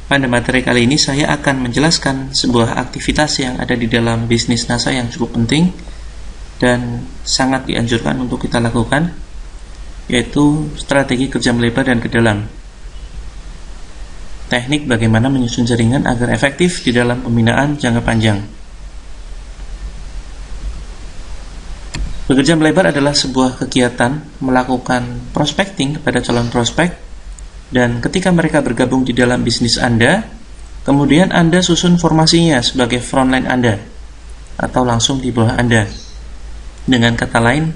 Pada materi kali ini saya akan menjelaskan sebuah aktivitas yang ada di dalam bisnis NASA yang cukup penting dan sangat dianjurkan untuk kita lakukan, yaitu strategi kerja melebar dan ke dalam. Teknik bagaimana menyusun jaringan agar efektif di dalam pembinaan jangka panjang. Bekerja melebar adalah sebuah kegiatan melakukan prospecting kepada calon prospek, dan ketika mereka bergabung di dalam bisnis Anda, kemudian Anda susun formasinya sebagai frontline Anda atau langsung di bawah Anda. Dengan kata lain,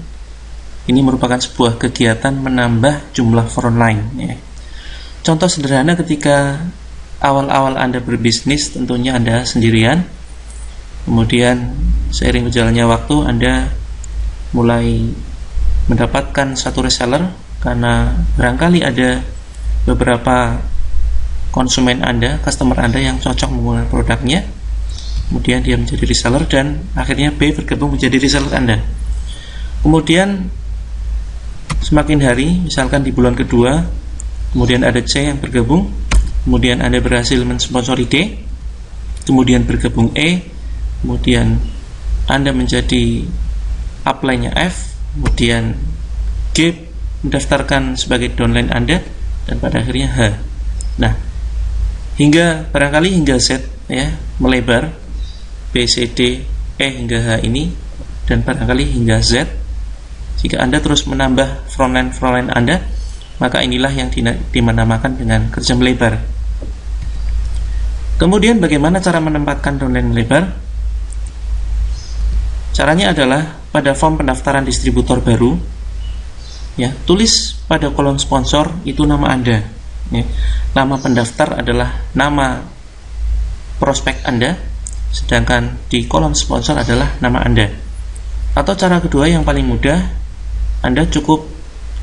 ini merupakan sebuah kegiatan menambah jumlah frontline ya. Contoh sederhana, ketika awal-awal Anda berbisnis, tentunya Anda sendirian. Kemudian seiring berjalannya waktu, Anda mulai mendapatkan satu reseller karena barangkali ada beberapa konsumen Anda, customer Anda yang cocok menggunakan produknya. Kemudian dia menjadi reseller dan akhirnya B bergabung menjadi reseller Anda. Kemudian semakin hari, misalkan di bulan kedua, kemudian ada C yang bergabung, kemudian Anda berhasil mensponsori D, kemudian bergabung E, kemudian Anda menjadi upline-nya F, kemudian G mendaftarkan sebagai downline Anda, dan pada akhirnya H. Nah, barangkali hingga Z ya, melebar B, C, D, E hingga H ini, dan barangkali hingga Z. Jika Anda terus menambah frontline Anda, maka inilah yang dinamakan dengan kerja melebar. Kemudian bagaimana cara menempatkan downline melebar? Caranya adalah pada form pendaftaran distributor baru ya, tulis pada kolom sponsor itu nama Anda ya. Nama pendaftar adalah nama prospek Anda, sedangkan di kolom sponsor adalah nama Anda. Atau cara kedua yang paling mudah, Anda cukup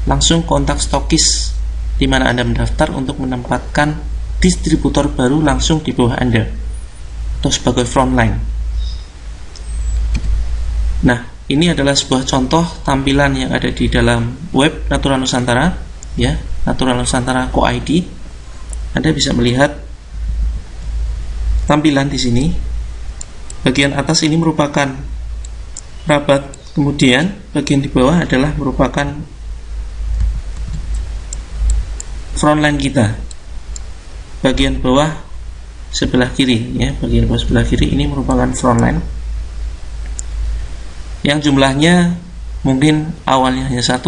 langsung kontak stokis di mana Anda mendaftar untuk menempatkan distributor baru langsung di bawah Anda atau sebagai frontline. Nah, ini adalah sebuah contoh tampilan yang ada di dalam web Natural Nusantara ya, Natural Nusantara Co.id. Anda bisa melihat tampilan di sini. Bagian atas ini merupakan rabat, kemudian bagian di bawah adalah merupakan frontline kita. Bagian bawah sebelah kiri ya, bagian bawah sebelah kiri ini merupakan frontline yang jumlahnya mungkin awalnya hanya 1,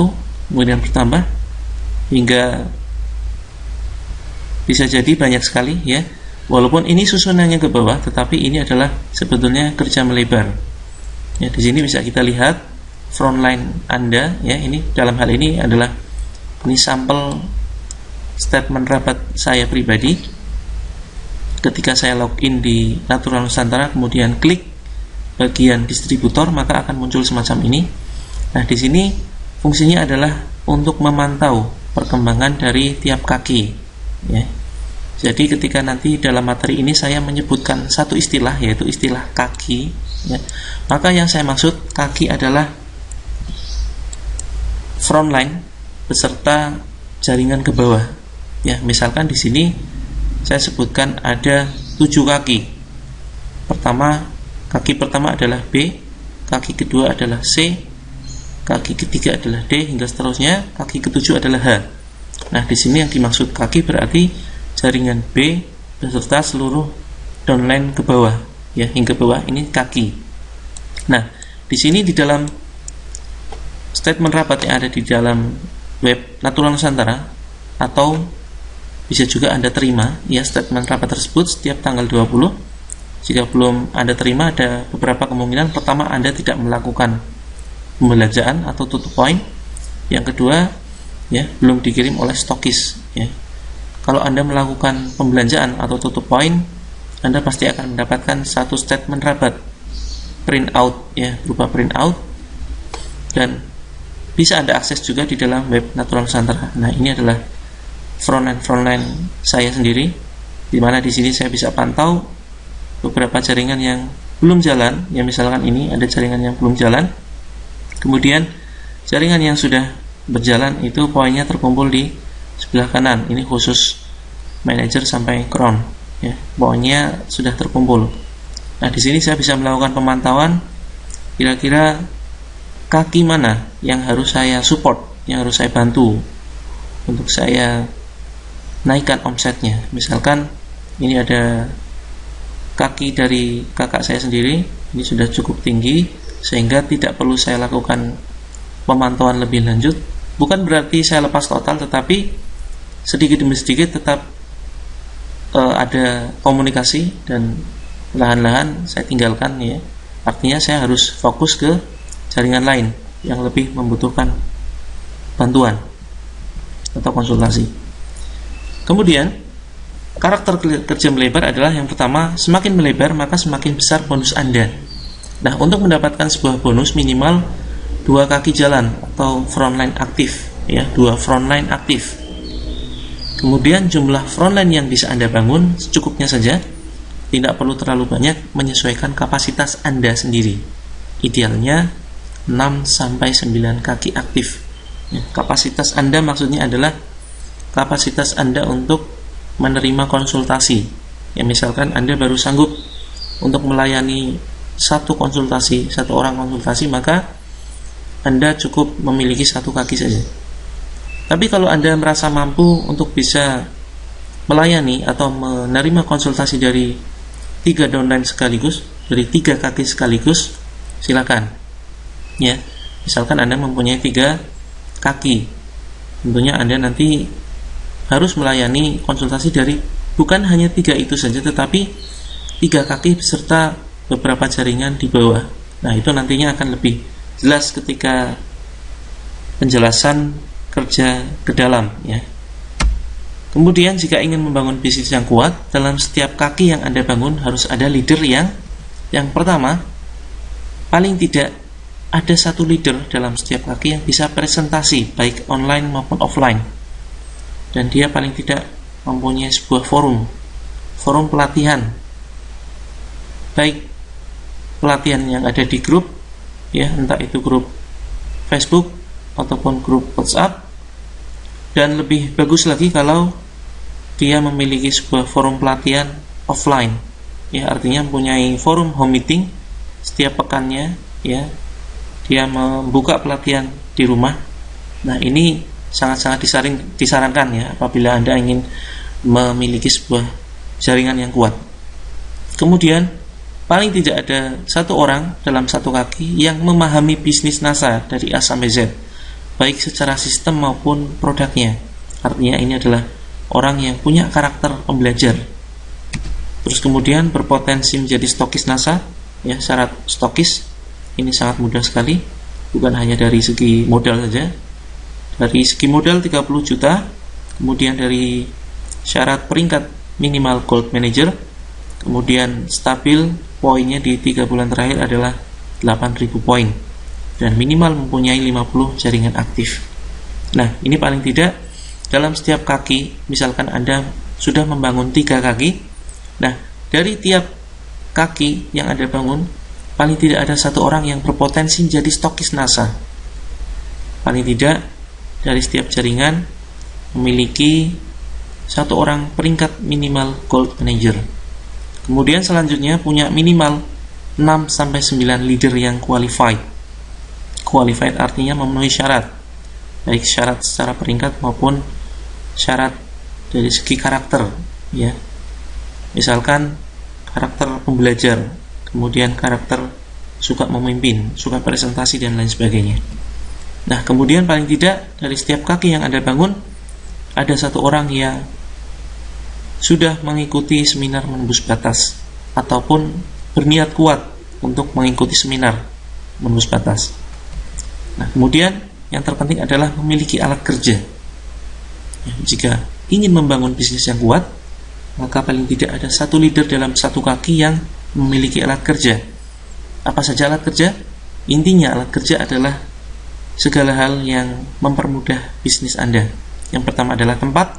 kemudian bertambah hingga bisa jadi banyak sekali ya. Walaupun ini susunannya ke bawah, tetapi ini adalah sebetulnya kerja melebar. Ya, di sini bisa kita lihat frontline Anda ya. Ini dalam hal ini adalah sampel statement rabat saya pribadi. Ketika saya login di Natural Nusantara, kemudian klik bagian distributor, maka akan muncul semacam ini. Nah, di sini fungsinya adalah untuk memantau perkembangan dari tiap kaki ya. Jadi ketika nanti dalam materi ini saya menyebutkan satu istilah, yaitu istilah kaki ya, maka yang saya maksud kaki adalah frontline beserta jaringan ke bawah ya. Misalkan di sini saya sebutkan ada 7 kaki. Kaki pertama adalah B, kaki kedua adalah C, kaki ketiga adalah D, hingga seterusnya. Kaki ketujuh adalah H. Nah, di sini yang dimaksud kaki berarti jaringan B beserta seluruh downline ke bawah ya, hingga bawah ini kaki. Nah, di sini di dalam statement rabat yang ada di dalam web Natural Nusantara, atau bisa juga Anda terima ya statement rabat tersebut setiap tanggal 20. Jika belum Anda terima, ada beberapa kemungkinan. Pertama, Anda tidak melakukan pembelanjaan atau tutup poin. Yang kedua, ya, belum dikirim oleh stokis ya. Kalau Anda melakukan pembelanjaan atau tutup poin, Anda pasti akan mendapatkan satu statement rabat print out ya, berupa print out, dan bisa Anda akses juga di dalam web Natural Nusantara. Nah, ini adalah frontline saya sendiri, di mana di sini saya bisa pantau beberapa jaringan yang belum jalan ya. Misalkan ini ada jaringan yang belum jalan, kemudian jaringan yang sudah berjalan itu poinnya terkumpul di sebelah kanan. Ini khusus manajer sampai cron ya, pokoknya sudah terkumpul. Nah, di sini saya bisa melakukan pemantauan kira-kira kaki mana yang harus saya support, yang harus saya bantu untuk saya naikkan omsetnya. Misalkan ini ada kaki dari kakak saya sendiri, ini sudah cukup tinggi sehingga tidak perlu saya lakukan pemantauan lebih lanjut. Bukan berarti saya lepas total, tetapi sedikit demi sedikit tetap ada komunikasi dan lahan-lahan saya tinggalkan, ya. Artinya saya harus fokus ke jaringan lain yang lebih membutuhkan bantuan atau konsultasi. Kemudian karakter kerja melebar adalah yang pertama, semakin melebar maka semakin besar bonus Anda. Nah, untuk mendapatkan sebuah bonus minimal 2 kaki jalan atau frontline aktif, ya, 2 frontline aktif. Kemudian jumlah frontline yang bisa Anda bangun secukupnya saja, tidak perlu terlalu banyak, menyesuaikan kapasitas Anda sendiri. Idealnya 6-9 kaki aktif. Ya, kapasitas Anda maksudnya adalah kapasitas Anda untuk menerima konsultasi. Ya, misalkan Anda baru sanggup untuk melayani satu orang konsultasi, maka Anda cukup memiliki 1 kaki saja. Tapi kalau Anda merasa mampu untuk bisa melayani atau menerima konsultasi dari 3 downline sekaligus, dari 3 kaki sekaligus, silakan. Ya, misalkan Anda mempunyai 3 kaki, tentunya Anda nanti harus melayani konsultasi dari bukan hanya 3 itu saja, tetapi 3 kaki beserta beberapa jaringan di bawah. Nah, itu nantinya akan lebih jelas ketika penjelasan kerja ke dalam, ya. Kemudian jika ingin membangun bisnis yang kuat, dalam setiap kaki yang Anda bangun harus ada leader yang pertama, paling tidak ada 1 leader dalam setiap kaki yang bisa presentasi baik online maupun offline. Dan dia paling tidak mempunyai sebuah forum pelatihan, baik pelatihan yang ada di grup, ya, entah itu grup Facebook ataupun grup WhatsApp, dan lebih bagus lagi kalau dia memiliki sebuah forum pelatihan offline, ya, artinya mempunyai forum home meeting setiap pekannya, ya, dia membuka pelatihan di rumah. Nah, ini sangat-sangat disarankan, ya, apabila Anda ingin memiliki sebuah jaringan yang kuat. Kemudian paling tidak ada 1 orang dalam 1 kaki yang memahami bisnis NASA dari A sampai Z, baik secara sistem maupun produknya. Artinya ini adalah orang yang punya karakter pembelajar. Terus kemudian berpotensi menjadi stokis NASA, ya, syarat stokis ini sangat mudah sekali, bukan hanya dari segi modal saja. Dari segi modal 30 juta, kemudian dari syarat peringkat minimal gold manager, kemudian stabil poinnya di 3 bulan terakhir adalah 8.000 poin, dan minimal mempunyai 50 jaringan aktif. Nah, ini paling tidak dalam setiap kaki, misalkan Anda sudah membangun 3 kaki, nah, dari tiap kaki yang Anda bangun, paling tidak ada 1 orang yang berpotensi menjadi stokis NASA. Paling tidak dari setiap jaringan memiliki 1 orang peringkat minimal gold manager. Kemudian selanjutnya punya minimal 6-9 leader yang qualified. Qualified artinya memenuhi syarat, baik syarat secara peringkat maupun syarat dari segi karakter, ya. Misalkan karakter pembelajar, kemudian karakter suka memimpin, suka presentasi, dan lain sebagainya. Nah, kemudian paling tidak dari setiap kaki yang Anda bangun ada 1 orang yang sudah mengikuti seminar menembus batas ataupun berniat kuat untuk mengikuti seminar menembus batas. Nah, kemudian yang terpenting adalah memiliki alat kerja. Ya, jika ingin membangun bisnis yang kuat, maka paling tidak ada 1 leader dalam 1 kaki yang memiliki alat kerja. Apa saja alat kerja? Intinya alat kerja adalah segala hal yang mempermudah bisnis Anda. Yang pertama adalah tempat,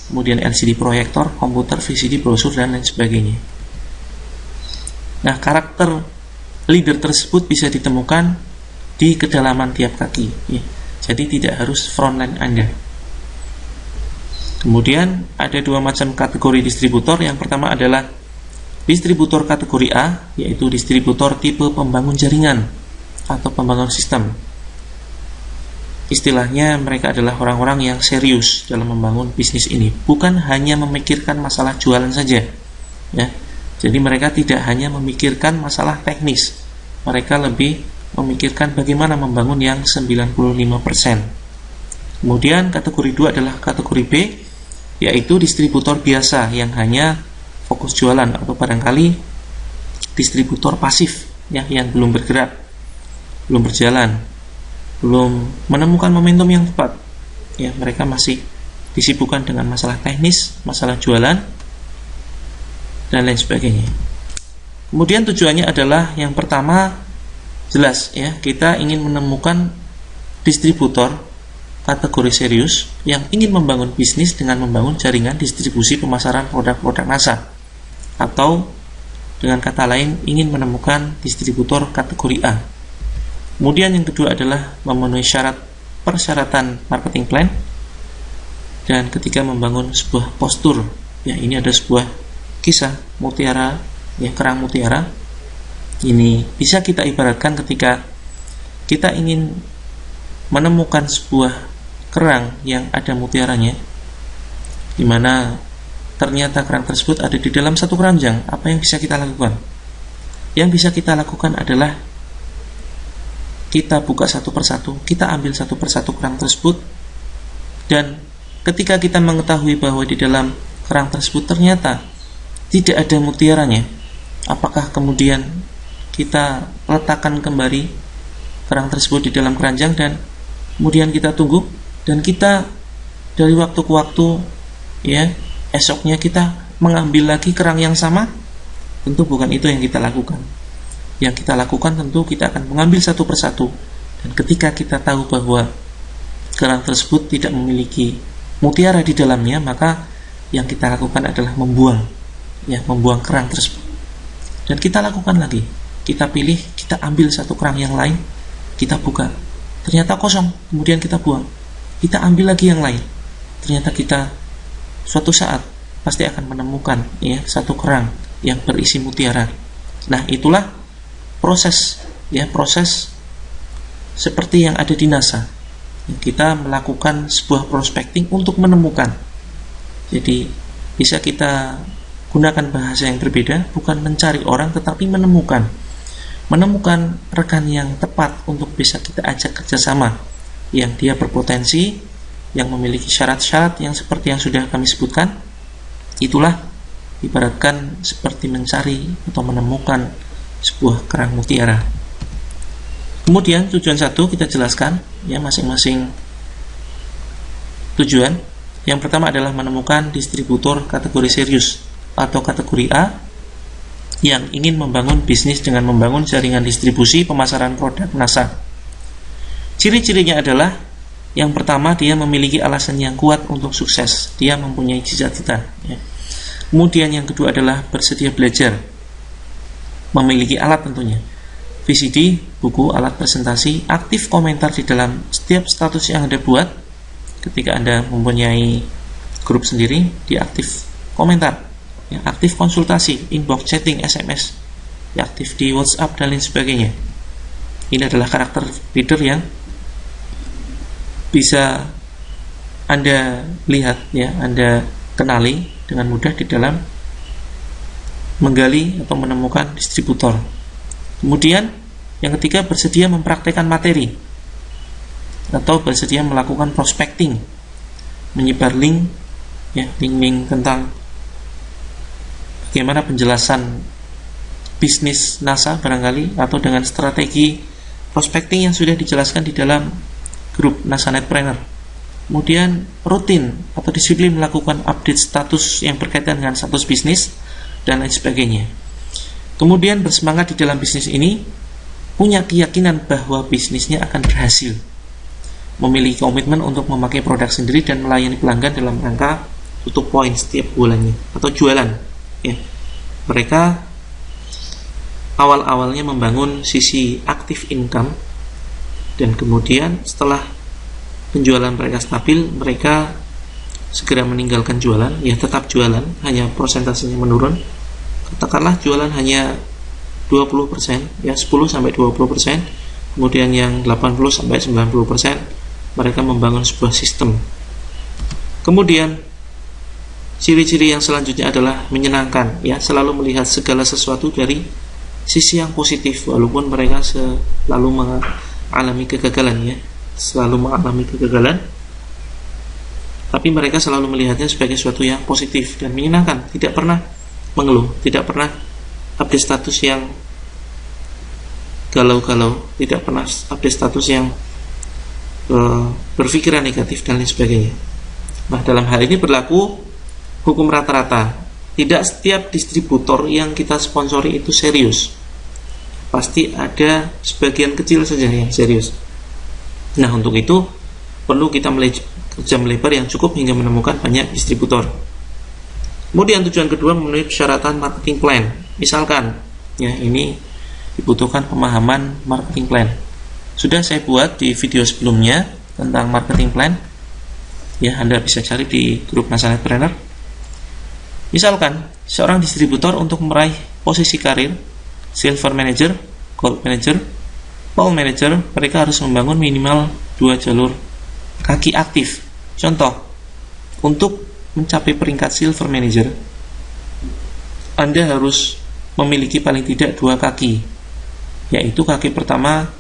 kemudian LCD proyektor, komputer, VCD, brosur, dan lain sebagainya. Nah, karakter leader tersebut bisa ditemukan di kedalaman tiap kaki, ya. Jadi tidak harus frontline Anda. Kemudian ada dua macam kategori distributor. Yang pertama adalah distributor kategori A, yaitu distributor tipe pembangun jaringan atau pembangun sistem. Istilahnya mereka adalah orang-orang yang serius dalam membangun bisnis ini, bukan hanya memikirkan masalah jualan saja, ya. Jadi mereka tidak hanya memikirkan masalah teknis, mereka lebih memikirkan bagaimana membangun yang 95%. Kemudian kategori 2 adalah kategori B, yaitu distributor biasa yang hanya fokus jualan, atau barangkali distributor pasif, ya, yang belum bergerak, belum berjalan, belum menemukan momentum yang tepat, ya. Mereka masih disibukkan dengan masalah teknis, masalah jualan, dan lain sebagainya. Kemudian tujuannya adalah yang pertama, jelas, ya, kita ingin menemukan distributor kategori serius yang ingin membangun bisnis dengan membangun jaringan distribusi pemasaran produk-produk NASA, atau dengan kata lain ingin menemukan distributor kategori A. Kemudian yang kedua adalah memenuhi persyaratan marketing plan, dan ketika membangun sebuah postur, ya, ini ada sebuah kisah mutiara, ya, kerang mutiara. Ini bisa kita ibaratkan ketika kita ingin menemukan sebuah kerang yang ada mutiaranya, di mana ternyata kerang tersebut ada di dalam satu keranjang. Apa yang bisa kita lakukan? Yang bisa kita lakukan adalah kita buka satu persatu, kita ambil satu persatu kerang tersebut, dan ketika kita mengetahui bahwa di dalam kerang tersebut ternyata tidak ada mutiaranya, apakah kemudian kita letakkan kembali kerang tersebut di dalam keranjang dan kemudian kita tunggu, dan kita dari waktu ke waktu, ya, esoknya kita mengambil lagi kerang yang sama? Tentu bukan itu yang kita lakukan. Yang kita lakukan tentu kita akan mengambil satu persatu, dan ketika kita tahu bahwa kerang tersebut tidak memiliki mutiara di dalamnya, maka yang kita lakukan adalah membuang, ya, membuang kerang tersebut. Dan kita lakukan lagi, kita pilih, kita ambil satu kerang yang lain, kita buka, ternyata kosong, kemudian kita buang, kita ambil lagi yang lain, ternyata kita suatu saat pasti akan menemukan, ya, satu kerang yang berisi mutiara. Nah, itulah proses, ya, proses seperti yang ada di NASA. Kita melakukan sebuah prospecting untuk menemukan. Jadi bisa kita gunakan bahasa yang berbeda, bukan mencari orang tetapi menemukan rekan yang tepat untuk bisa kita ajak kerjasama, yang dia berpotensi, yang memiliki syarat-syarat yang seperti yang sudah kami sebutkan. Itulah ibaratkan seperti mencari atau menemukan sebuah kerang mutiara. Kemudian tujuan 1 kita jelaskan, ya, masing-masing tujuan. Yang pertama adalah menemukan distributor kategori serius atau kategori A yang ingin membangun bisnis dengan membangun jaringan distribusi pemasaran produk NASA. Ciri-cirinya adalah, yang pertama, dia memiliki alasan yang kuat untuk sukses, dia mempunyai cita-cita, ya. Kemudian yang kedua adalah bersedia belajar, memiliki alat tentunya, VCD, buku, alat presentasi, aktif komentar di dalam setiap status yang Anda buat. Ketika Anda mempunyai grup sendiri, dia aktif komentar, ya, aktif konsultasi, inbox chatting, SMS, ya, aktif di WhatsApp dan lain sebagainya. Ini adalah karakter leader yang bisa Anda lihat, ya, Anda kenali dengan mudah di dalam menggali atau menemukan distributor. Kemudian yang ketiga, bersedia mempraktekkan materi atau bersedia melakukan prospecting, menyebar link, ya, link-link tentang bagaimana penjelasan bisnis NASA barangkali, atau dengan strategi prospecting yang sudah dijelaskan di dalam grup NASA Netpreneur. Kemudian rutin atau disiplin melakukan update status yang berkaitan dengan status bisnis dan lain sebagainya. Kemudian bersemangat di dalam bisnis ini, punya keyakinan bahwa bisnisnya akan berhasil, memiliki komitmen untuk memakai produk sendiri dan melayani pelanggan dalam rangka tutup poin setiap bulannya atau jualan, ya. Mereka awal-awalnya membangun sisi aktif income, dan kemudian setelah penjualan mereka stabil, mereka segera meninggalkan jualan, ya tetap jualan, hanya persentasenya menurun. Katakanlah jualan hanya 20%, ya 10-20%, kemudian yang 80-90% mereka membangun sebuah sistem. Kemudian ciri-ciri yang selanjutnya adalah menyenangkan, ya selalu melihat segala sesuatu dari sisi yang positif, walaupun mereka selalu mengalami kegagalan, ya selalu mengalami kegagalan, tapi mereka selalu melihatnya sebagai sesuatu yang positif dan menyenangkan, tidak pernah mengeluh, tidak pernah update status yang galau-galau, tidak pernah update status yang berpikiran negatif dan lain sebagainya. Nah, dalam hal ini berlaku hukum rata-rata. Tidak setiap distributor yang kita sponsori itu serius, pasti ada sebagian kecil saja yang serius. Nah, untuk itu perlu kita kerja melebar yang cukup hingga menemukan banyak distributor. Kemudian tujuan kedua, memenuhi persyaratan marketing plan. Misalkan, ya ini dibutuhkan pemahaman marketing plan. Sudah saya buat di video sebelumnya tentang marketing plan. Ya, Anda bisa cari di grup Nasarnetpreneur. Misalkan, seorang distributor untuk meraih posisi karir Silver Manager, Gold Manager, Pearl Manager, mereka harus membangun minimal 2 jalur kaki aktif. Contoh, untuk mencapai peringkat Silver Manager, Anda harus memiliki paling tidak 2 kaki, yaitu kaki pertama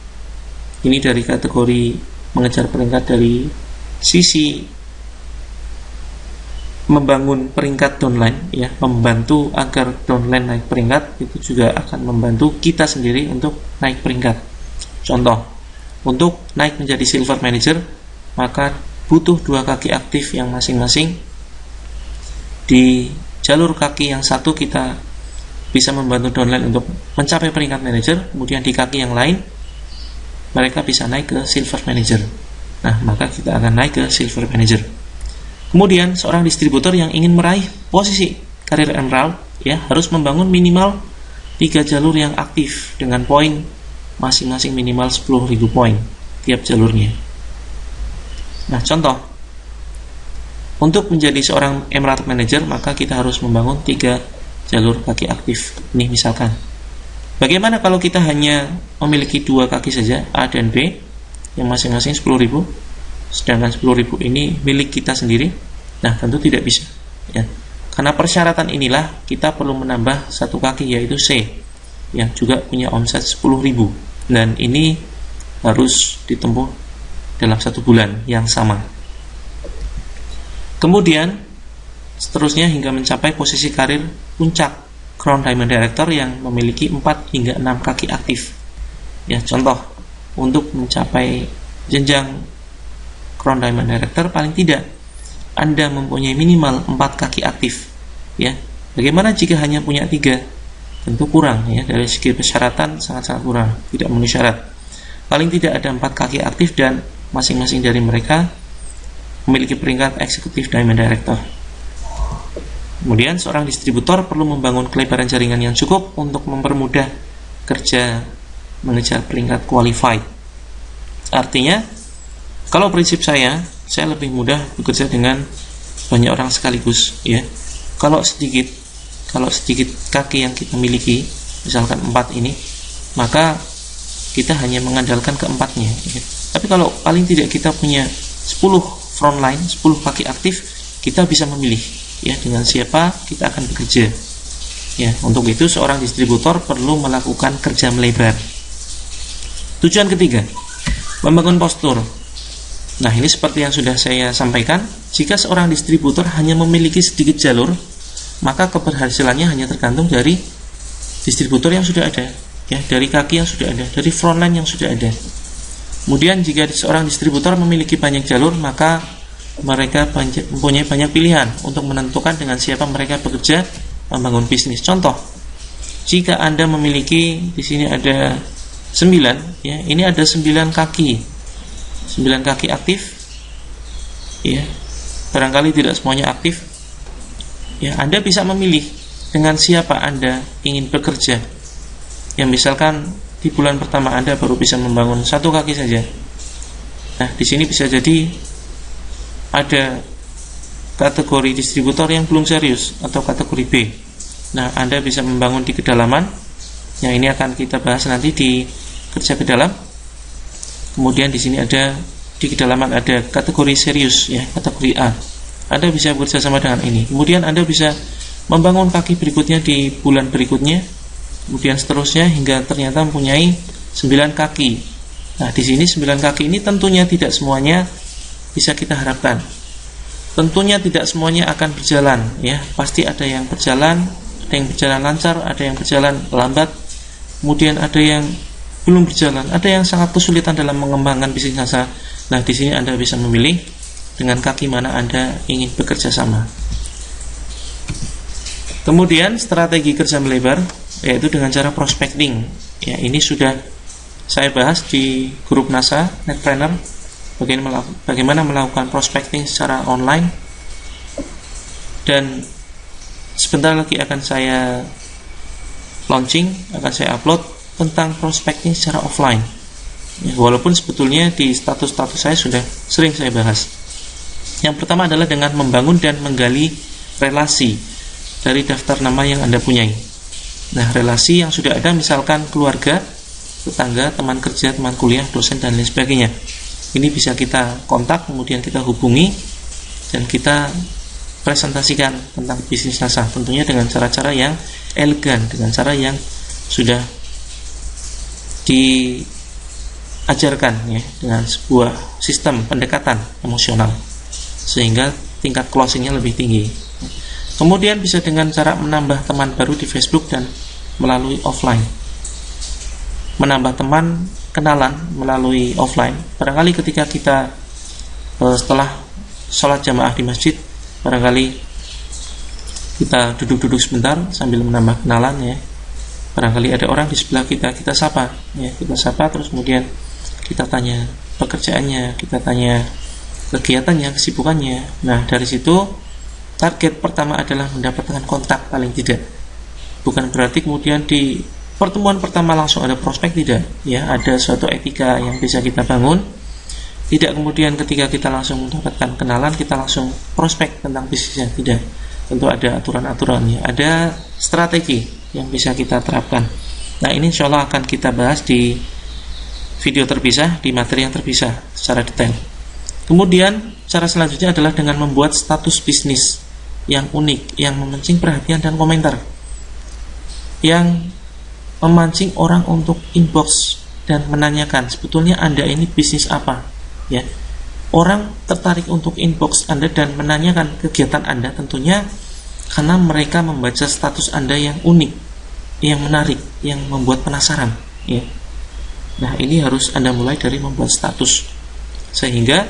ini dari kategori mengejar peringkat dari sisi membangun peringkat downline, ya membantu agar downline naik peringkat, itu juga akan membantu kita sendiri untuk naik peringkat. Contoh, untuk naik menjadi Silver Manager, maka butuh 2 kaki aktif yang masing-masing. Di jalur kaki yang satu kita bisa membantu downline untuk mencapai peringkat manager, kemudian di kaki yang lain mereka bisa naik ke Silver Manager. Nah, maka kita akan naik ke Silver Manager. Kemudian seorang distributor yang ingin meraih posisi karir Emerald, ya harus membangun minimal 3 jalur yang aktif dengan poin masing-masing minimal 10.000 poin tiap jalurnya. Nah, contoh, untuk menjadi seorang Emerald Manager, maka kita harus membangun 3 jalur kaki aktif. Ini misalkan, bagaimana kalau kita hanya memiliki 2 kaki saja, A dan B, yang masing-masing 10.000, sedangkan 10.000 ini milik kita sendiri? Nah, tentu tidak bisa, ya. Karena persyaratan inilah kita perlu menambah 1 kaki, yaitu C, yang juga punya omset 10.000, dan ini harus ditempuh dalam 1 bulan yang sama. Kemudian seterusnya hingga mencapai posisi karir puncak Crown Diamond Director yang memiliki 4 hingga 6 kaki aktif. Ya, contoh, untuk mencapai jenjang Crown Diamond Director paling tidak Anda mempunyai minimal 4 kaki aktif. Ya, bagaimana jika hanya punya 3? Tentu kurang, ya, dari segi persyaratan sangat-sangat kurang, tidak memenuhi syarat. Paling tidak ada 4 kaki aktif dan masing-masing dari mereka memiliki peringkat eksekutif Diamond Director. Kemudian seorang distributor perlu membangun kelebaran jaringan yang cukup untuk mempermudah kerja mengejar peringkat qualified. Artinya, kalau prinsip saya lebih mudah bekerja dengan banyak orang sekaligus, ya. Kalau sedikit kaki yang kita miliki, misalkan 4 ini, maka kita hanya mengandalkan keempatnya, ya. Tapi kalau paling tidak kita punya 10 frontline, 10 kaki aktif, kita bisa memilih, ya, dengan siapa kita akan bekerja. Ya, untuk itu seorang distributor perlu melakukan kerja melebar. Tujuan ketiga, membangun postur. Nah, ini seperti yang sudah saya sampaikan, jika seorang distributor hanya memiliki sedikit jalur, maka keberhasilannya hanya tergantung dari distributor yang sudah ada, ya, dari kaki yang sudah ada, dari frontline yang sudah ada. Kemudian jika seorang distributor memiliki banyak jalur, maka mereka mempunyai banyak pilihan untuk menentukan dengan siapa mereka bekerja membangun bisnis. Contoh, jika Anda memiliki di sini ada 9, ya, ini ada 9 kaki aktif, ya, barangkali tidak semuanya aktif, ya, Anda bisa memilih dengan siapa Anda ingin bekerja. Yang misalkan di bulan pertama Anda baru bisa membangun 1 kaki saja. Nah, di sini bisa jadi ada kategori distributor yang belum serius atau kategori B. Nah, Anda bisa membangun di kedalaman. Yang ini akan kita bahas nanti di kerja ke dalam. Kemudian di sini ada di kedalaman ada kategori serius ya, kategori A. Anda bisa bekerja sama dengan ini. Kemudian Anda bisa membangun kaki berikutnya di bulan berikutnya. Kemudian seterusnya hingga ternyata mempunyai 9 kaki. Nah, di sini 9 kaki ini tentunya tidak semuanya bisa kita harapkan. Tentunya tidak semuanya akan berjalan ya. Pasti ada yang berjalan lancar, ada yang berjalan lambat. Kemudian ada yang belum berjalan, ada yang sangat kesulitan dalam mengembangkan bisnis NASA. Nah, di sini Anda bisa memilih dengan kaki mana Anda ingin bekerja sama. Kemudian strategi kerja melebar yaitu dengan cara prospecting. Ya, ini sudah saya bahas di grup NASA Netpreneur, bagaimana melakukan prospecting secara online. Dan sebentar lagi akan saya launching, akan saya upload tentang prospecting secara offline. Ya, walaupun sebetulnya di status-status saya sudah sering saya bahas. Yang pertama adalah dengan membangun dan menggali relasi dari daftar nama yang Anda punyai. Nah, relasi yang sudah ada misalkan keluarga, tetangga, teman kerja, teman kuliah, dosen, dan lain sebagainya. Ini bisa kita kontak, kemudian kita hubungi, dan kita presentasikan tentang bisnis NASA. Tentunya dengan cara-cara yang elegan, dengan cara yang sudah diajarkan ya, dengan sebuah sistem pendekatan emosional, sehingga tingkat closingnya lebih tinggi. Kemudian bisa dengan cara menambah teman baru di Facebook dan melalui offline. Menambah teman, kenalan melalui offline. Barangkali ketika kita setelah sholat jamaah di masjid, barangkali kita duduk-duduk sebentar sambil menambah kenalan ya. Barangkali ada orang di sebelah kita, kita sapa ya, kita sapa, terus kemudian kita tanya pekerjaannya, kita tanya kegiatannya, kesibukannya. Nah, dari situ target pertama adalah mendapatkan kontak paling tidak. Bukan berarti kemudian di pertemuan pertama langsung ada prospek, tidak ya. Ada suatu etika yang bisa kita bangun. Tidak kemudian ketika kita langsung mendapatkan kenalan kita langsung prospek tentang bisnisnya, tidak. Tentu ada aturan-aturannya, ada strategi yang bisa kita terapkan. Nah, ini insya Allah akan kita bahas di video terpisah, di materi yang terpisah secara detail. Kemudian cara selanjutnya adalah dengan membuat status bisnis yang unik, yang memancing perhatian dan komentar, yang memancing orang untuk inbox dan menanyakan sebetulnya Anda ini bisnis apa ya. Orang tertarik untuk inbox Anda dan menanyakan kegiatan Anda tentunya karena mereka membaca status Anda yang unik, yang menarik, yang membuat penasaran ya. Nah, ini harus Anda mulai dari membuat status, sehingga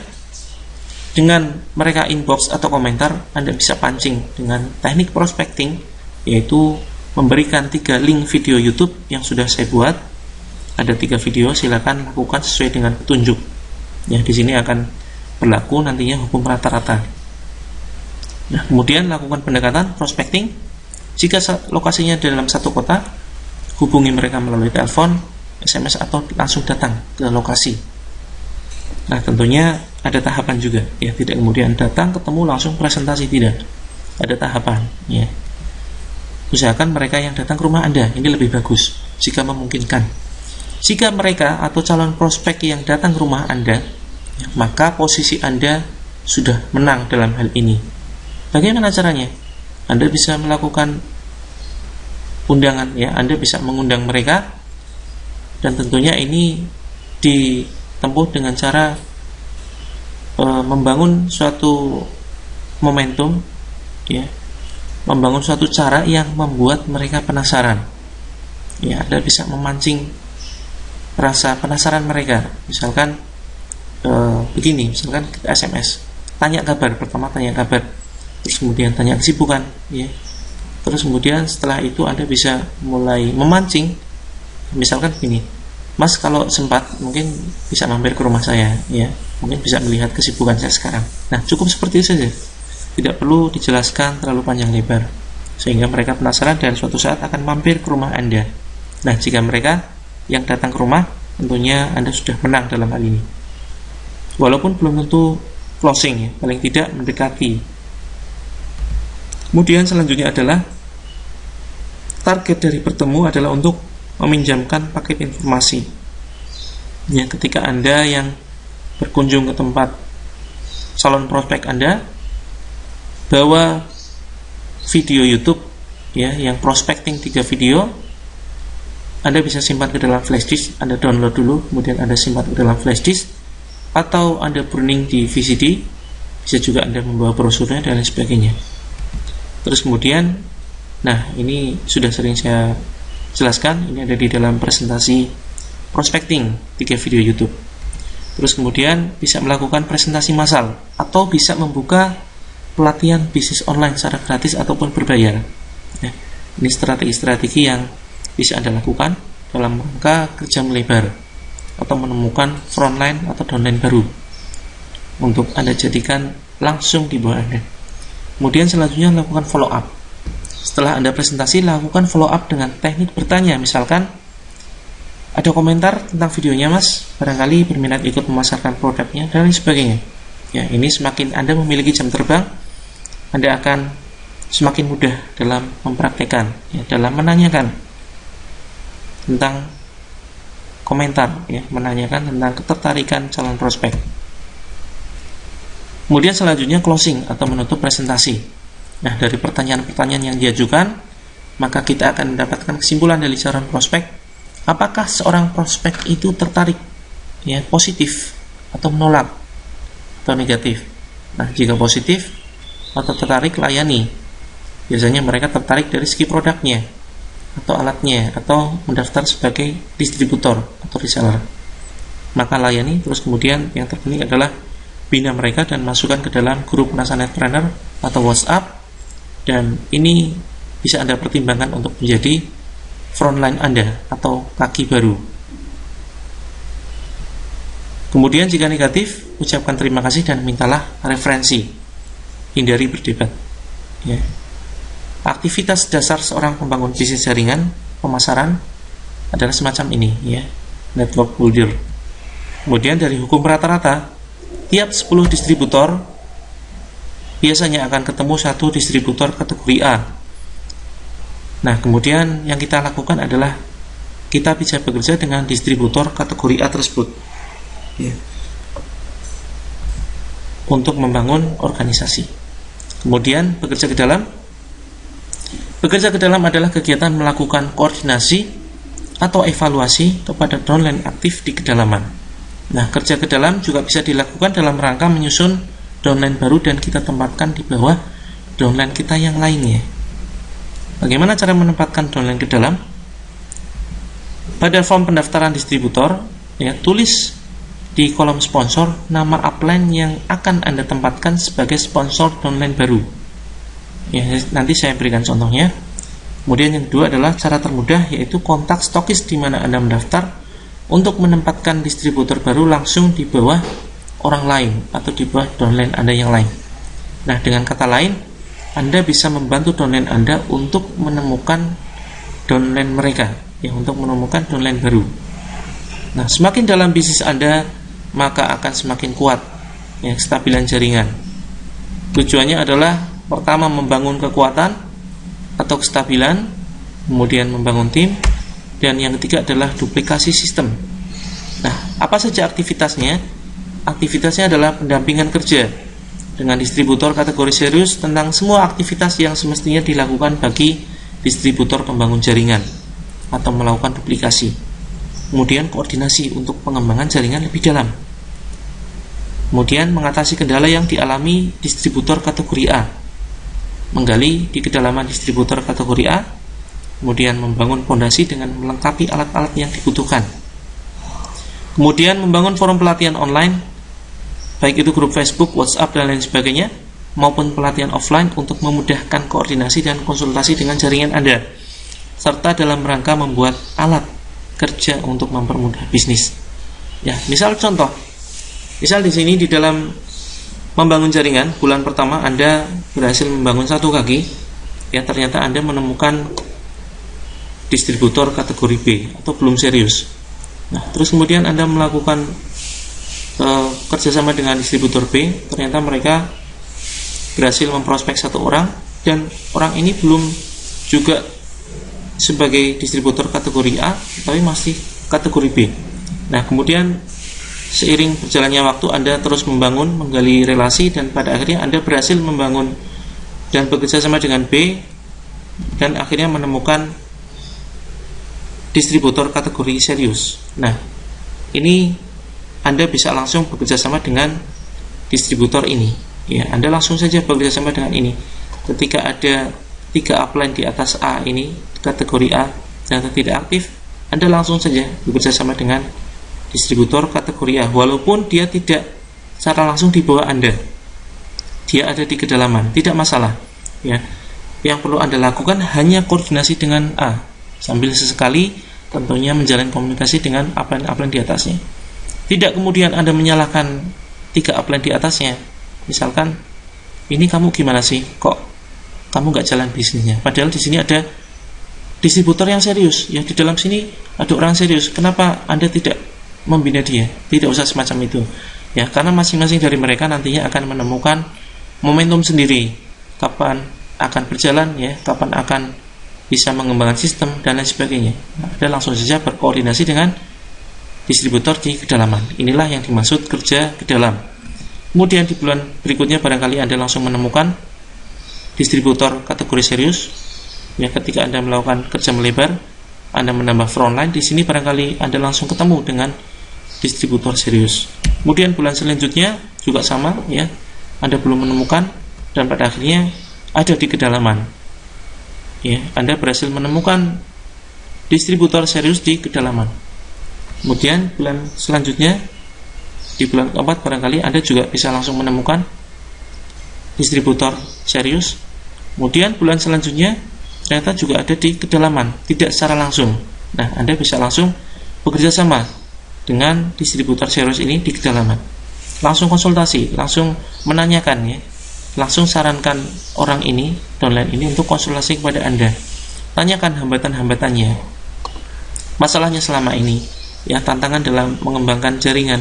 dengan mereka inbox atau komentar, Anda bisa pancing dengan teknik prospecting, yaitu memberikan 3 link video YouTube yang sudah saya buat. Ada 3 video, silakan lakukan sesuai dengan petunjuk. Ya, di sini akan berlaku nantinya hukum rata-rata. Nah, kemudian lakukan pendekatan prospecting. Jika lokasinya dalam satu kota, hubungi mereka melalui telepon, SMS, atau langsung datang ke lokasi. Nah, tentunya ada tahapan juga ya, tidak kemudian datang ketemu langsung presentasi, tidak. Ada tahapan ya. Usahakan mereka yang datang ke rumah Anda, ini lebih bagus jika memungkinkan. Jika mereka atau calon prospek yang datang ke rumah Anda, ya, maka posisi Anda sudah menang dalam hal ini. Bagaimana caranya? Anda bisa melakukan undangan ya, Anda bisa mengundang mereka, dan tentunya ini ditempuh dengan cara membangun suatu momentum ya, membangun suatu cara yang membuat mereka penasaran ya. Anda bisa memancing rasa penasaran mereka, misalkan begini, misalkan kita SMS, tanya kabar, pertama tanya kabar, terus kemudian tanya kesibukan ya, terus kemudian setelah itu Anda bisa mulai memancing, misalkan begini, Mas kalau sempat mungkin bisa mampir ke rumah saya ya, mungkin bisa melihat kesibukan saya sekarang. Nah, cukup seperti itu saja, tidak perlu dijelaskan terlalu panjang lebar, sehingga mereka penasaran dan suatu saat akan mampir ke rumah Anda. Nah, jika mereka yang datang ke rumah, tentunya Anda sudah menang dalam hal ini. Walaupun belum tentu closing ya, paling tidak mendekati Kemudian selanjutnya adalah target dari bertemu adalah untuk meminjamkan paket informasi. Ya, ketika Anda yang berkunjung ke tempat calon prospek Anda, bawa video YouTube ya yang prospecting 3 video, Anda bisa simpan ke dalam flash disk, Anda download dulu, kemudian Anda simpan ke dalam flash disk, atau Anda burning di VCD, bisa juga Anda membawa brosurnya dan lain sebagainya. Terus kemudian, nah ini sudah sering saya jelaskan, ini ada di dalam presentasi prospecting 3 video YouTube. Terus kemudian bisa melakukan presentasi massal atau bisa membuka pelatihan bisnis online secara gratis ataupun berbayar. Ya, ini strategi-strategi yang bisa Anda lakukan dalam rangka kerja melebar atau menemukan frontline atau downline baru untuk Anda jadikan langsung di bawah Anda. Kemudian selanjutnya lakukan follow up. Setelah Anda presentasi, lakukan follow up dengan teknik bertanya. Misalkan, ada komentar tentang videonya mas, barangkali berminat ikut memasarkan produknya dan lain sebagainya. Ya, ini semakin Anda memiliki jam terbang, Anda akan semakin mudah dalam mempraktekkan, ya, dalam menanyakan tentang komentar, ya, menanyakan tentang ketertarikan calon prospek. Kemudian selanjutnya closing atau menutup presentasi. Nah, dari pertanyaan-pertanyaan yang diajukan, maka kita akan mendapatkan kesimpulan dari calon prospek. Apakah seorang prospek itu tertarik, ya, positif atau menolak atau negatif? Nah, jika positif atau tertarik, layani. Biasanya mereka tertarik dari segi produknya atau alatnya atau mendaftar sebagai distributor atau reseller. Maka layani. Terus kemudian yang terpenting adalah bina mereka dan masukkan ke dalam grup NASA Netpreneur atau WhatsApp, dan ini bisa Anda pertimbangkan untuk menjadi frontline Anda atau kaki baru. Kemudian jika negatif, ucapkan terima kasih dan mintalah referensi. Hindari berdebat. Ya. Aktivitas dasar seorang pembangun bisnis jaringan pemasaran adalah semacam ini, ya, network builder. Kemudian dari hukum rata-rata, tiap 10 distributor biasanya akan ketemu 1 distributor kategori A. Nah, kemudian yang kita lakukan adalah kita bisa bekerja dengan distributor kategori A tersebut, ya, untuk membangun organisasi. Kemudian bekerja ke dalam. Bekerja ke dalam adalah kegiatan melakukan koordinasi atau evaluasi kepada downline aktif di kedalaman. Nah, kerja ke dalam juga bisa dilakukan dalam rangka menyusun downline baru dan kita tempatkan di bawah downline kita yang lainnya. Bagaimana cara menempatkan downline ke dalam? Pada form pendaftaran distributor, ya, tulis di kolom sponsor nama upline yang akan Anda tempatkan sebagai sponsor downline baru. Ya, nanti saya berikan contohnya. Kemudian yang kedua adalah cara termudah, yaitu kontak stokis di mana Anda mendaftar untuk menempatkan distributor baru langsung di bawah orang lain atau di bawah downline Anda yang lain. Nah, dengan kata lain, Anda bisa membantu downline Anda untuk menemukan downline mereka, ya, untuk menemukan downline baru. Nah, semakin dalam bisnis Anda, maka akan semakin kuat, ya, kestabilan jaringan. Tujuannya adalah pertama membangun kekuatan atau kestabilan, kemudian membangun tim, dan yang ketiga adalah duplikasi sistem. Nah, apa saja aktivitasnya? Aktivitasnya adalah pendampingan kerja dengan distributor kategori serius tentang semua aktivitas yang semestinya dilakukan bagi distributor pembangun jaringan atau melakukan duplikasi. Kemudian koordinasi untuk pengembangan jaringan lebih dalam. Kemudian mengatasi kendala yang dialami distributor kategori A, menggali di kedalaman distributor kategori A, kemudian membangun fondasi dengan melengkapi alat-alat yang dibutuhkan. Kemudian membangun forum pelatihan online, baik itu grup Facebook, WhatsApp, dan lain sebagainya, maupun pelatihan offline untuk memudahkan koordinasi dan konsultasi dengan jaringan Anda, serta dalam rangka membuat alat kerja untuk mempermudah bisnis. Ya, misal contoh, misal di sini di dalam membangun jaringan, bulan pertama Anda berhasil membangun 1 kaki, ya, ternyata Anda menemukan distributor kategori B atau belum serius. Nah, terus kemudian Anda melakukan kerjasama dengan distributor B, ternyata mereka berhasil memprospek 1 orang dan orang ini belum juga sebagai distributor kategori A, tapi masih kategori B. Nah, kemudian seiring berjalannya waktu Anda terus membangun, menggali relasi, dan pada akhirnya Anda berhasil membangun dan bekerja sama dengan B, dan akhirnya menemukan distributor kategori serius. Nah, ini Anda bisa langsung bekerja sama dengan distributor ini. Ya, Anda langsung saja bekerja sama dengan ini. Ketika ada 3 upline di atas A ini, kategori A, dan tidak aktif, Anda langsung saja bekerja sama dengan distributor kategori A, walaupun dia tidak secara langsung di bawah Anda, dia ada di kedalaman, tidak masalah. Ya, yang perlu Anda lakukan hanya koordinasi dengan A, sambil sesekali tentunya menjalin komunikasi dengan upline-upline di atasnya. Tidak kemudian Anda menyalahkan 3 upline di atasnya. Misalkan, ini kamu gimana sih? Kok kamu nggak jalan bisnisnya? Padahal di sini ada distributor yang serius. Ya, di dalam sini ada orang serius. Kenapa Anda tidak membina dia? Tidak usah semacam itu. Ya, karena masing-masing dari mereka nantinya akan menemukan momentum sendiri. Kapan akan berjalan, ya, kapan akan bisa mengembangkan sistem dan lain sebagainya. Nah, Anda langsung saja berkoordinasi dengan distributor di kedalaman. Inilah yang dimaksud kerja ke dalam. Kemudian di bulan berikutnya barangkali Anda langsung menemukan distributor kategori serius. Ya, ketika Anda melakukan kerja melebar, Anda menambah frontline, di sini barangkali Anda langsung ketemu dengan distributor serius. Kemudian bulan selanjutnya juga sama, ya, Anda belum menemukan, dan pada akhirnya ada di kedalaman. Ya, Anda berhasil menemukan distributor serius di kedalaman. Kemudian bulan selanjutnya, di bulan keempat barangkali Anda juga bisa langsung menemukan distributor serius. Kemudian bulan selanjutnya ternyata juga ada di kedalaman, tidak secara langsung. Nah, Anda bisa langsung bekerja sama dengan distributor serius ini di kedalaman. Langsung konsultasi, langsung menanyakan, ya, langsung sarankan orang ini, downline ini untuk konsultasi kepada Anda. Tanyakan hambatan-hambatannya, masalahnya selama ini, ya, tantangan dalam mengembangkan jaringan.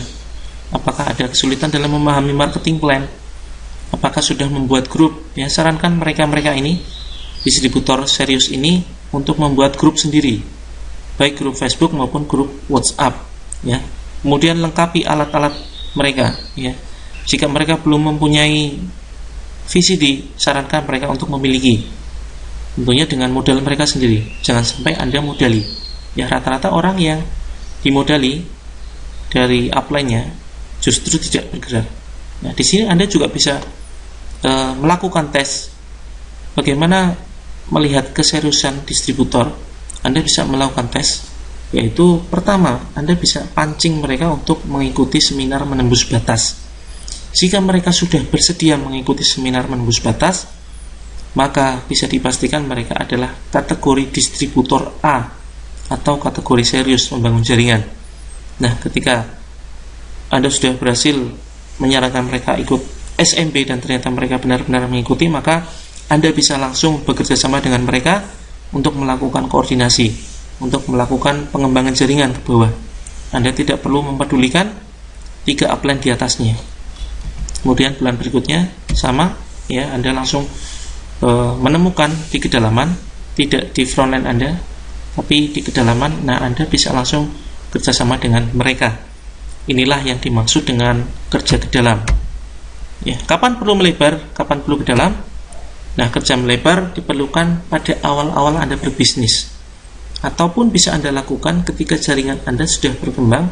Apakah ada kesulitan dalam memahami marketing plan? Apakah sudah membuat grup? Ya, sarankan mereka-mereka ini, distributor serius ini, untuk membuat grup sendiri, baik grup Facebook maupun grup WhatsApp. Ya, kemudian lengkapi alat-alat mereka. Ya, jika mereka belum mempunyai VCD, sarankan mereka untuk memiliki, tentunya dengan modal mereka sendiri. Jangan sampai Anda modali. Ya, rata-rata orang yang dimodali dari upline-nya justru tidak bergerak. Nah, di sini Anda juga bisa melakukan tes bagaimana melihat keseriusan distributor. Anda bisa melakukan tes, yaitu pertama, Anda bisa pancing mereka untuk mengikuti seminar menembus batas. Jika mereka sudah bersedia mengikuti seminar menembus batas, maka bisa dipastikan mereka adalah kategori distributor A atau kategori serius membangun jaringan. Nah, ketika Anda sudah berhasil menyarankan mereka ikut SMP dan ternyata mereka benar-benar mengikuti, maka Anda bisa langsung bekerja sama dengan mereka untuk melakukan koordinasi, untuk melakukan pengembangan jaringan ke bawah. Anda tidak perlu mempedulikan 3 upline di atasnya. Kemudian bulan berikutnya sama, ya, Anda langsung menemukan di kedalaman, tidak di frontline Anda, tapi di kedalaman. Nah, Anda bisa langsung kerjasama dengan mereka. Inilah yang dimaksud dengan kerja ke dalam. Ya, kapan perlu melebar, kapan perlu ke dalam? Nah, kerja melebar diperlukan pada awal-awal Anda berbisnis, ataupun bisa Anda lakukan ketika jaringan Anda sudah berkembang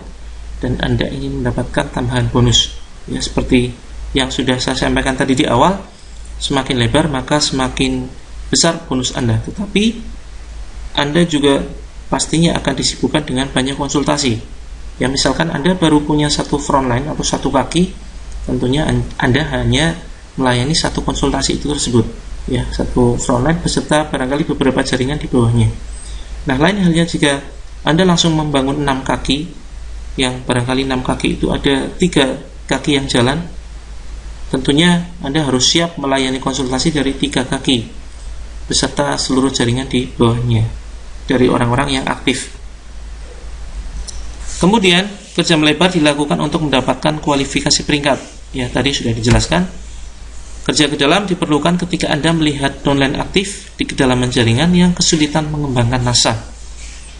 dan Anda ingin mendapatkan tambahan bonus. Ya, seperti yang sudah saya sampaikan tadi di awal, semakin lebar maka semakin besar bonus Anda. Tetapi Anda juga pastinya akan disibukkan dengan banyak konsultasi. Ya, misalkan Anda baru punya satu frontline atau satu kaki, tentunya Anda hanya melayani satu konsultasi itu tersebut. Ya, satu frontline beserta barangkali beberapa jaringan di bawahnya. Nah, lain halnya jika Anda langsung membangun 6 kaki, yang barangkali 6 kaki itu ada 3 kaki yang jalan, tentunya Anda harus siap melayani konsultasi dari 3 kaki beserta seluruh jaringan di bawahnya dari orang-orang yang aktif. Kemudian kerja melebar dilakukan untuk mendapatkan kualifikasi peringkat. Ya, tadi sudah dijelaskan. Kerja ke dalam diperlukan ketika Anda melihat downline aktif di kedalaman jaringan yang kesulitan mengembangkan NASA.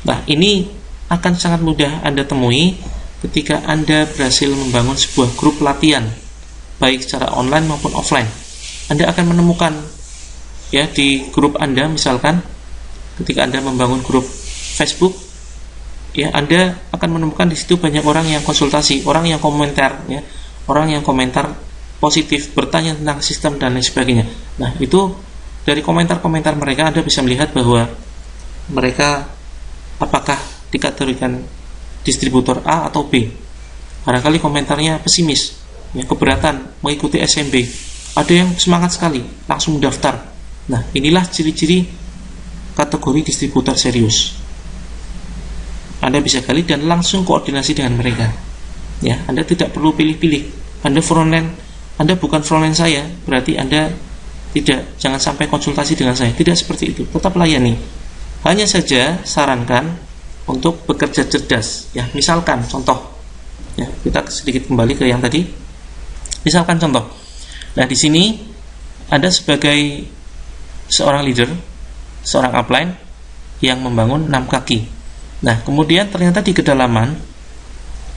Nah, ini akan sangat mudah Anda temui ketika Anda berhasil membangun sebuah grup latihan, baik secara online maupun offline. Anda akan menemukan ya di grup Anda, misalkan ketika Anda membangun grup Facebook, ya Anda akan menemukan di situ banyak orang yang konsultasi, orang yang komentar, ya, orang yang komentar positif, bertanya tentang sistem dan lain sebagainya. Nah, itu dari komentar-komentar mereka Anda bisa melihat bahwa mereka apakah dikategorikan distributor A atau B. Barangkali komentarnya pesimis, ya, keberatan mengikuti SMB. Ada yang semangat sekali, langsung daftar. Nah, inilah ciri-ciri kategori distributor serius. Anda bisa gali dan langsung koordinasi dengan mereka. Ya, Anda tidak perlu pilih-pilih. Anda bukan frontline saya, berarti Anda jangan sampai konsultasi dengan saya. Tidak seperti itu, tetap layani. Hanya saja sarankan untuk bekerja cerdas. Ya, misalkan contoh. Ya, kita sedikit kembali ke yang tadi. Misalkan contoh. Nah, di sini Anda sebagai seorang leader, seorang upline yang membangun 6 kaki. Nah, kemudian ternyata di kedalaman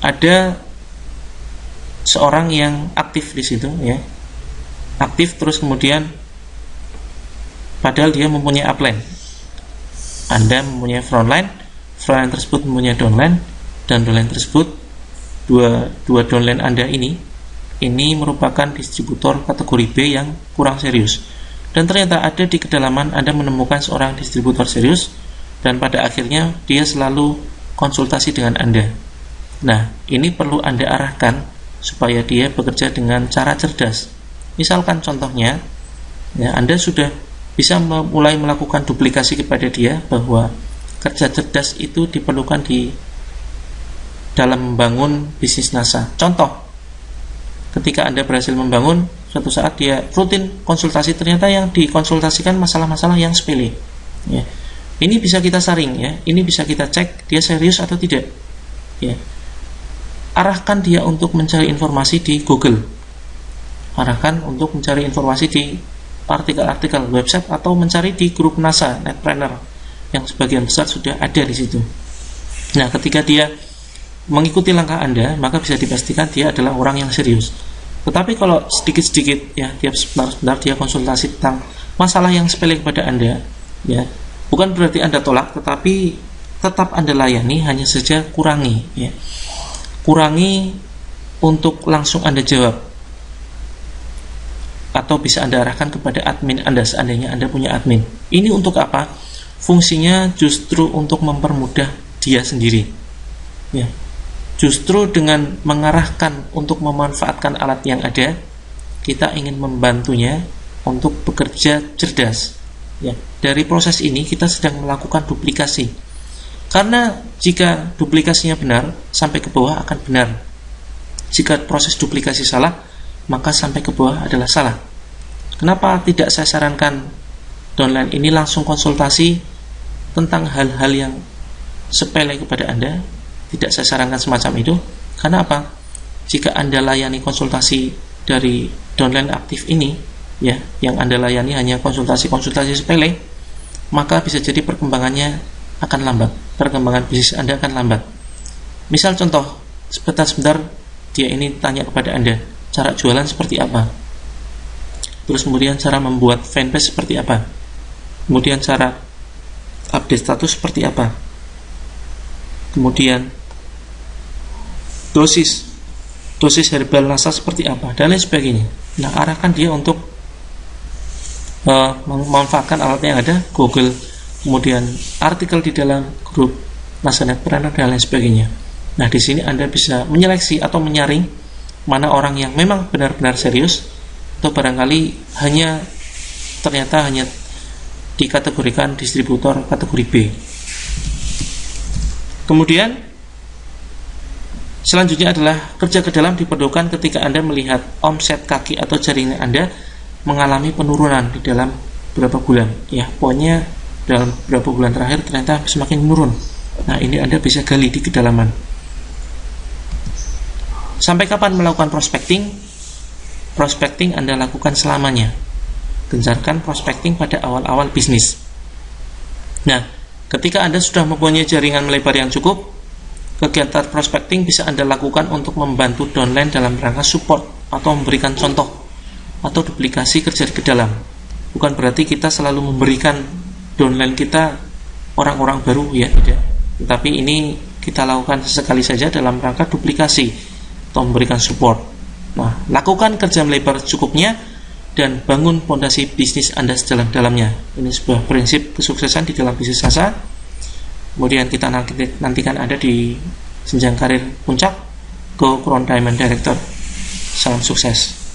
ada seorang yang aktif di situ, ya, aktif terus kemudian padahal dia mempunyai upline. Anda mempunyai frontline tersebut mempunyai downline, dan downline tersebut dua downline Anda ini merupakan distributor kategori B yang kurang serius. Dan ternyata ada di kedalaman Anda menemukan seorang distributor serius, dan pada akhirnya dia selalu konsultasi dengan Anda. Nah, ini perlu Anda arahkan supaya dia bekerja dengan cara cerdas. Misalkan contohnya, ya, Anda sudah bisa mulai melakukan duplikasi kepada dia bahwa kerja cerdas itu diperlukan di dalam membangun bisnis NASA. Contoh, ketika Anda berhasil membangun, suatu saat dia rutin konsultasi, ternyata yang dikonsultasikan masalah-masalah yang sepele. Ya. Ini bisa kita saring, ya. Ini bisa kita cek dia serius atau tidak. Ya. Arahkan dia untuk mencari informasi di Google. Arahkan untuk mencari informasi di artikel-artikel website atau mencari di grup NASA, Netpreneur, yang sebagian besar sudah ada di situ. Nah, ketika dia mengikuti langkah Anda, maka bisa dipastikan dia adalah orang yang serius. Tetapi kalau sedikit-sedikit, ya, tiap sebentar dia konsultasi tentang masalah yang sepele kepada Anda, ya, bukan berarti Anda tolak, tetapi tetap Anda layani, hanya saja kurangi, ya. Kurangi untuk langsung Anda jawab, atau bisa Anda arahkan kepada admin Anda seandainya Anda punya admin. Ini untuk apa? Fungsinya justru untuk mempermudah dia sendiri, ya. Justru dengan mengarahkan untuk memanfaatkan alat yang ada, kita ingin membantunya untuk bekerja cerdas, ya. Dari proses ini kita sedang melakukan duplikasi. Karena jika duplikasinya benar, sampai ke bawah akan benar. Jika proses duplikasi salah, maka sampai ke bawah adalah salah. Kenapa tidak saya sarankan downline ini langsung konsultasi tentang hal-hal yang sepele kepada Anda? Tidak saya sarankan semacam itu. Karena apa? Jika Anda layani konsultasi dari downline aktif ini, ya, yang Anda layani hanya konsultasi-konsultasi sepele, maka bisa jadi perkembangannya akan lambat. Perkembangan bisnis Anda akan lambat. Misal contoh, sebentar dia ini tanya kepada Anda, cara jualan seperti apa, terus kemudian cara membuat fanpage seperti apa, kemudian cara update status seperti apa, kemudian dosis herbal NASA seperti apa, dan lain sebagainya. Nah, arahkan dia untuk memanfaatkan alatnya yang ada, Google, kemudian artikel di dalam grup NASA Netpreneur dan lain sebagainya. Nah, di sini Anda bisa menyeleksi atau menyaring mana orang yang memang benar-benar serius, atau barangkali ternyata hanya dikategorikan distributor kategori B. Kemudian selanjutnya adalah kerja ke dalam diperlukan ketika Anda melihat omset kaki atau jaringan Anda mengalami penurunan di dalam beberapa bulan. Ya, pokoknya dalam beberapa bulan terakhir ternyata semakin menurun. Nah, ini Anda bisa gali di kedalaman. Sampai kapan melakukan prospecting? prospecting Anda lakukan selamanya. Gencarkan prospecting pada awal-awal bisnis. Nah, ketika Anda sudah mempunyai jaringan melebar yang cukup, kegiatan prospecting bisa Anda lakukan untuk membantu downline dalam rangka support atau memberikan contoh atau duplikasi kerja ke dalam. Bukan berarti kita selalu memberikan downline kita orang-orang baru, ya tidak. Tetapi ini kita lakukan sesekali saja dalam rangka duplikasi atau memberikan support. Nah, lakukan kerja melebar cukupnya dan bangun fondasi bisnis Anda sedalam-dalamnya. Ini sebuah prinsip kesuksesan di dalam bisnis asa. Kemudian kita nantikan Anda di jenjang karir puncak, Go Crown Diamond Director. Salam sukses.